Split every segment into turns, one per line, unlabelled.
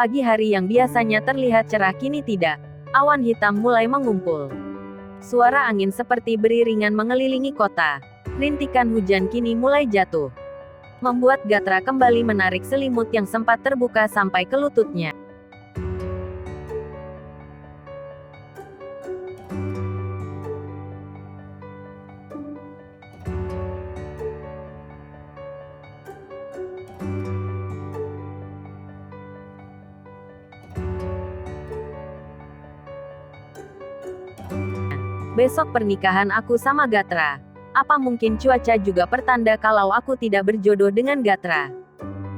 Pagi hari yang biasanya terlihat cerah kini tidak. Awan hitam mulai mengumpul. Suara angin seperti beriringan mengelilingi kota. Rintikan hujan kini mulai jatuh, membuat Gatra kembali menarik selimut yang sempat terbuka sampai ke lututnya. Besok pernikahan aku sama Gatra. Apa mungkin cuaca juga pertanda kalau aku tidak berjodoh dengan Gatra?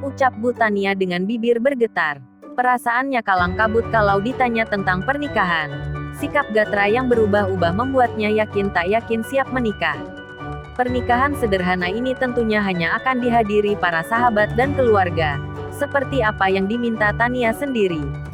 Ucap Bu Tania dengan bibir bergetar. Perasaannya kalang kabut kalau ditanya tentang pernikahan. Sikap Gatra yang berubah-ubah membuatnya yakin tak yakin siap menikah. Pernikahan sederhana ini tentunya hanya akan dihadiri para sahabat dan keluarga. Seperti apa yang diminta Tania sendiri.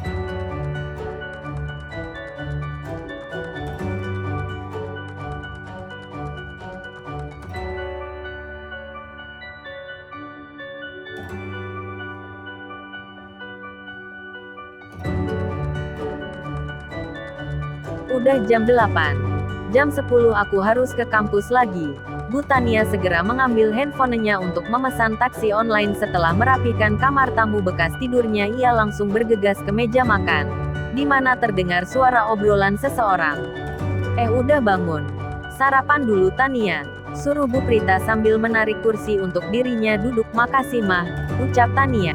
Udah jam 8. Jam 10 aku harus ke kampus lagi. Bu Tania segera mengambil handphonenya untuk memesan taksi online. Setelah merapikan kamar tamu bekas tidurnya, ia langsung bergegas ke meja makan, di mana terdengar suara obrolan seseorang. Udah bangun. Sarapan dulu Tania, suruh Bu Prita sambil menarik kursi untuk dirinya duduk. Makasih mah, ucap Tania.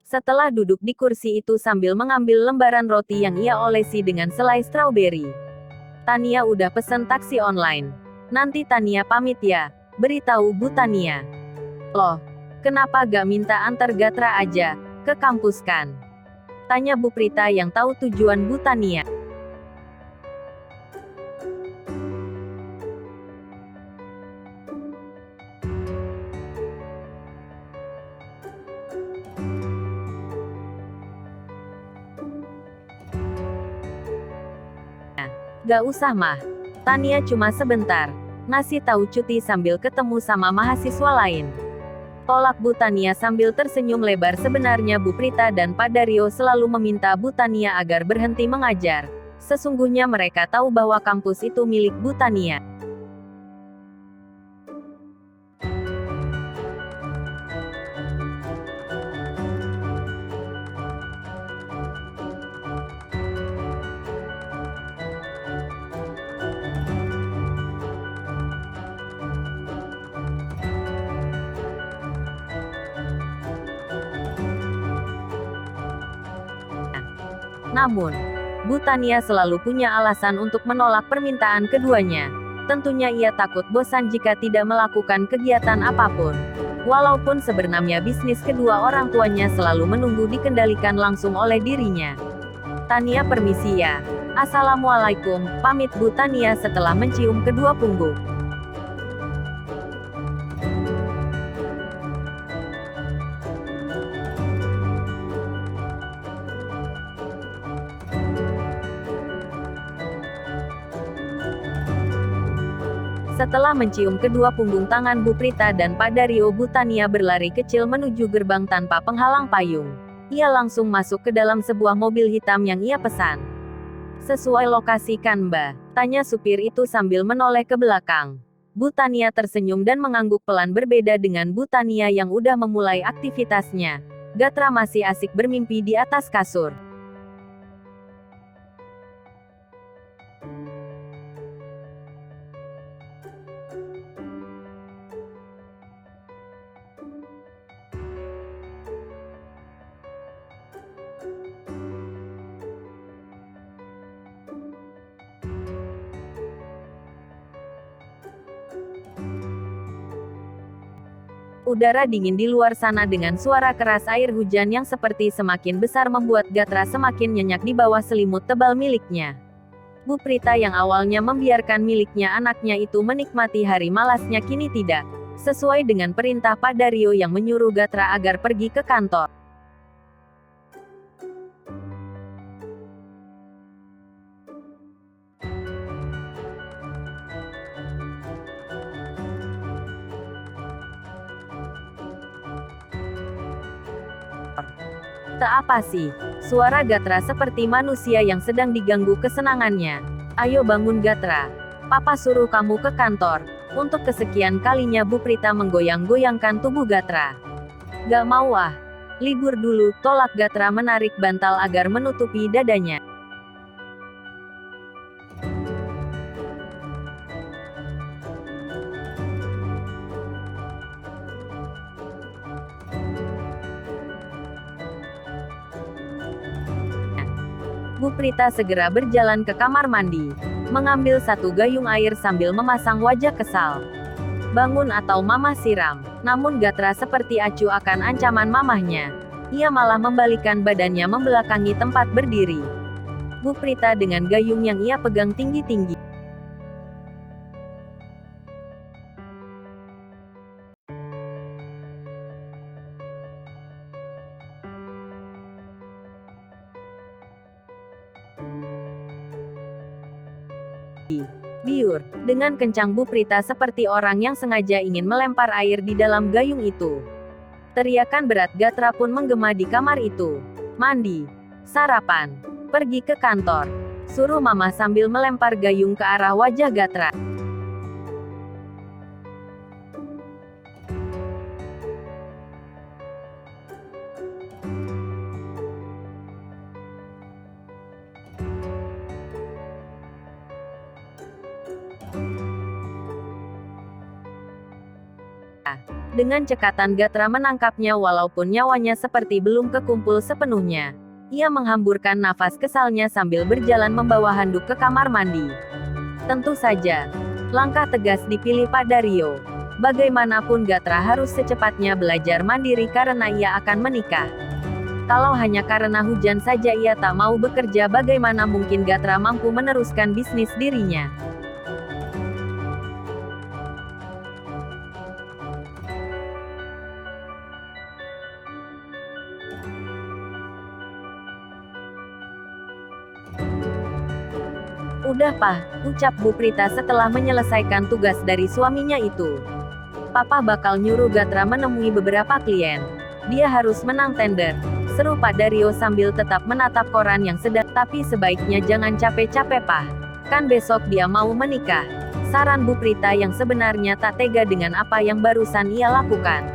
Setelah duduk di kursi itu sambil mengambil lembaran roti yang ia olesi dengan selai strawberry, Tania udah pesen taksi online. Nanti Tania pamit ya, beritahu Bu Tania. Loh, kenapa gak minta antar Gatra aja ke kampus kan? Tanya Bu Prita yang tahu tujuan Bu Tania. Gak usah mah. Tania cuma sebentar. Ngasih tahu cuti sambil ketemu sama mahasiswa lain. Tolak Bu Tania sambil tersenyum lebar. Sebenarnya Bu Prita dan Pak Dario selalu meminta Bu Tania agar berhenti mengajar. Sesungguhnya mereka tahu bahwa kampus itu milik Bu Tania. Namun, Bu Tania selalu punya alasan untuk menolak permintaan keduanya. Tentunya ia takut bosan jika tidak melakukan kegiatan apapun. Walaupun sebenarnya bisnis kedua orang tuanya selalu menunggu dikendalikan langsung oleh dirinya. Tania permisi ya. Assalamualaikum, pamit Bu Tania setelah mencium kedua punggung. Setelah mencium kedua punggung tangan Bu Prita dan Pak Dario, Bu Tania berlari kecil menuju gerbang tanpa penghalang payung. Ia langsung masuk ke dalam sebuah mobil hitam yang ia pesan. Sesuai lokasi kan Mbak? Tanya supir itu sambil menoleh ke belakang. Bu Tania tersenyum dan mengangguk pelan. Berbeda dengan Bu Tania yang udah memulai aktivitasnya, Gatra masih asik bermimpi di atas kasur. Udara dingin di luar sana dengan suara keras air hujan yang seperti semakin besar membuat Gatra semakin nyenyak di bawah selimut tebal miliknya. Bu Prita yang awalnya membiarkan miliknya anaknya itu menikmati hari malasnya kini tidak. Sesuai dengan perintah Pak Dario yang menyuruh Gatra agar pergi ke kantor. Tak apa sih. Suara Gatra seperti manusia yang sedang diganggu kesenangannya. Ayo bangun Gatra. Papa suruh kamu ke kantor. Untuk kesekian kalinya Bu Prita menggoyang-goyangkan tubuh Gatra. Gak mau ah. Libur dulu, tolak Gatra menarik bantal agar menutupi dadanya. Bu Prita segera berjalan ke kamar mandi, mengambil satu gayung air sambil memasang wajah kesal. Bangun atau Mama siram. Namun Gatra seperti acuh akan ancaman mamahnya. Ia malah membalikkan badannya membelakangi tempat berdiri. Bu Prita dengan gayung yang ia pegang tinggi-tinggi. Biur, dengan kencang Bu Prita seperti orang yang sengaja ingin melempar air di dalam gayung itu. Teriakan berat Gatra pun menggema di kamar itu. Mandi, sarapan, pergi ke kantor. Suruh Mama sambil melempar gayung ke arah wajah Gatra. Dengan cekatan Gatra menangkapnya walaupun nyawanya seperti belum kekumpul sepenuhnya. Ia menghamburkan nafas kesalnya sambil berjalan membawa handuk ke kamar mandi. Tentu saja, langkah tegas dipilih Pak Dario. Bagaimanapun Gatra harus secepatnya belajar mandiri karena ia akan menikah. Kalau hanya karena hujan saja ia tak mau bekerja, bagaimana mungkin Gatra mampu meneruskan bisnis dirinya. Udah Pak, ucap Bu Prita setelah menyelesaikan tugas dari suaminya itu. Papa bakal nyuruh Gatra menemui beberapa klien. Dia harus menang tender, seru Pak Dario sambil tetap menatap koran yang sedang. Tapi sebaiknya jangan capek-capek Pak. Kan besok dia mau menikah. Saran Bu Prita yang sebenarnya tak tega dengan apa yang barusan ia lakukan.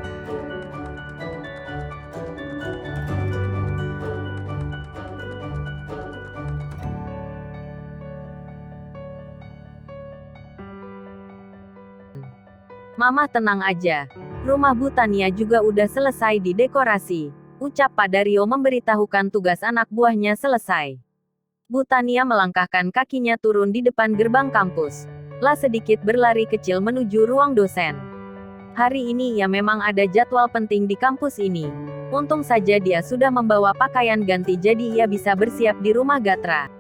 Mama tenang aja. Rumah Bu Tania juga udah selesai didekorasi. Ucap Pak Dario memberitahukan tugas anak buahnya selesai. Bu Tania melangkahkan kakinya turun di depan gerbang kampus. Lah sedikit berlari kecil menuju ruang dosen. Hari ini ya memang ada jadwal penting di kampus ini. Untung saja dia sudah membawa pakaian ganti jadi ia bisa bersiap di rumah Gatra.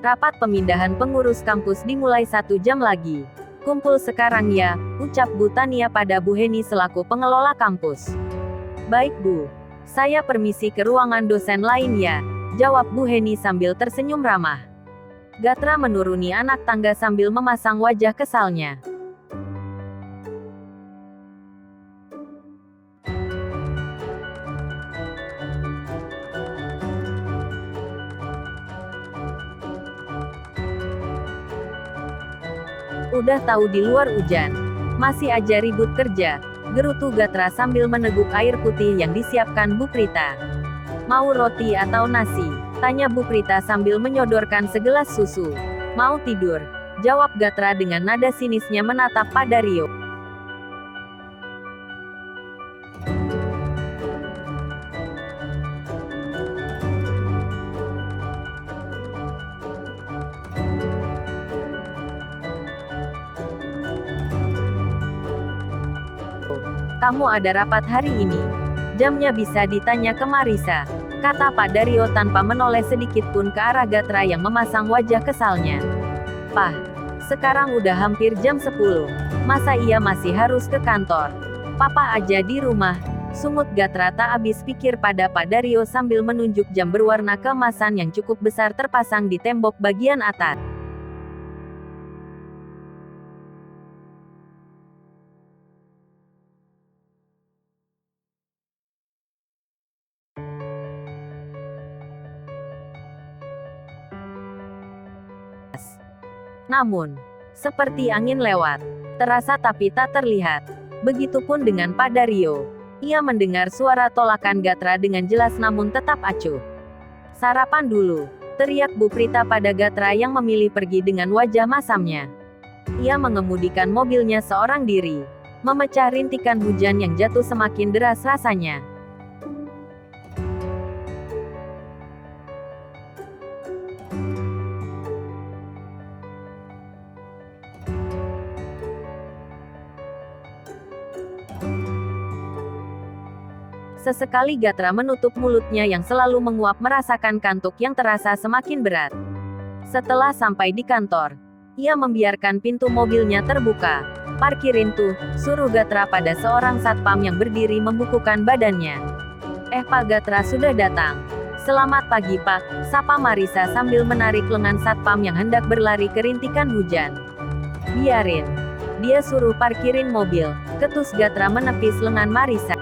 Rapat pemindahan pengurus kampus dimulai 1 jam lagi. Kumpul sekarang ya, ucap Bu Tania pada Bu Heni selaku pengelola kampus. Baik Bu. Saya permisi ke ruangan dosen lain ya, jawab Bu Heni sambil tersenyum ramah. Gatra menuruni anak tangga sambil memasang wajah kesalnya. Udah tahu di luar hujan, masih aja ribut kerja, gerutu Gatra sambil meneguk air putih yang disiapkan Bu Prita. Mau roti atau nasi? Tanya Bu Prita sambil menyodorkan segelas susu. Mau tidur? Jawab Gatra dengan nada sinisnya menatap Pak Dario. Kamu ada rapat hari ini. Jamnya bisa ditanya ke Marisa, kata Pak Dario tanpa menoleh sedikit pun ke arah Gatra yang memasang wajah kesalnya. Pak, sekarang udah hampir jam 10. Masa iya masih harus ke kantor? Papa aja di rumah. Sungut Gatra tak habis pikir pada Pak Dario sambil menunjuk jam berwarna keemasan yang cukup besar terpasang di tembok bagian atas. Namun, seperti angin lewat, terasa tapi tak terlihat. Begitupun dengan Pak Dario. Ia mendengar suara tolakan Gatra dengan jelas namun tetap acuh. Sarapan dulu, teriak Bu Prita pada Gatra yang memilih pergi dengan wajah masamnya. Ia mengemudikan mobilnya seorang diri. Memecah rintikan hujan yang jatuh semakin deras rasanya. Sesekali Gatra menutup mulutnya yang selalu menguap merasakan kantuk yang terasa semakin berat. Setelah sampai di kantor, ia membiarkan pintu mobilnya terbuka. "Parkirin tuh," suruh Gatra pada seorang satpam yang berdiri membukukan badannya. Pak Gatra sudah datang." "Selamat pagi Pak," sapa Marisa sambil menarik lengan satpam yang hendak berlari ke rintikan hujan. "Biarin. Dia suruh parkirin mobil," ketus Gatra menepis lengan Marisa.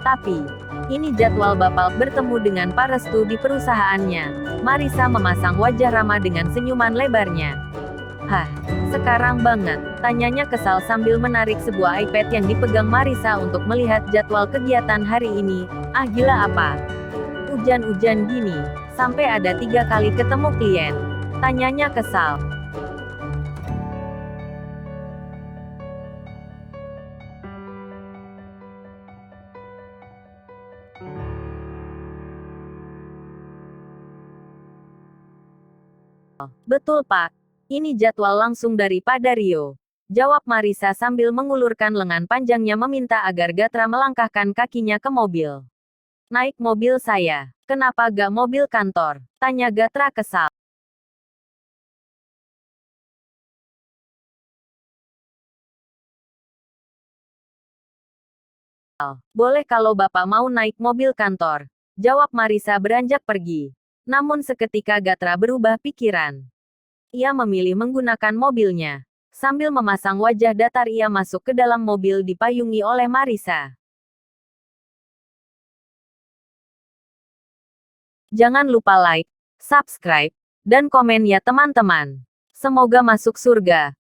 "Tapi, ini jadwal Bapak bertemu dengan Pak Restu di perusahaannya." Marisa memasang wajah ramah dengan senyuman lebarnya. "Hah, sekarang banget?" tanyanya kesal sambil menarik sebuah iPad yang dipegang Marisa untuk melihat jadwal kegiatan hari ini. "Ah gila apa? Hujan-hujan gini, sampai ada 3 kali ketemu klien?" tanyanya kesal. "Betul Pak. Ini jadwal langsung dari Pak Dario," jawab Marisa sambil mengulurkan lengan panjangnya meminta agar Gatra melangkahkan kakinya ke mobil. "Naik mobil saya. Kenapa gak mobil kantor?" tanya Gatra kesal. "Boleh kalau Bapak mau naik mobil kantor," jawab Marisa beranjak pergi. Namun seketika Gatra berubah pikiran. Ia memilih menggunakan mobilnya. Sambil memasang wajah datar ia masuk ke dalam mobil dipayungi oleh Marisa. Jangan lupa like, subscribe, dan komen ya teman-teman. Semoga masuk surga.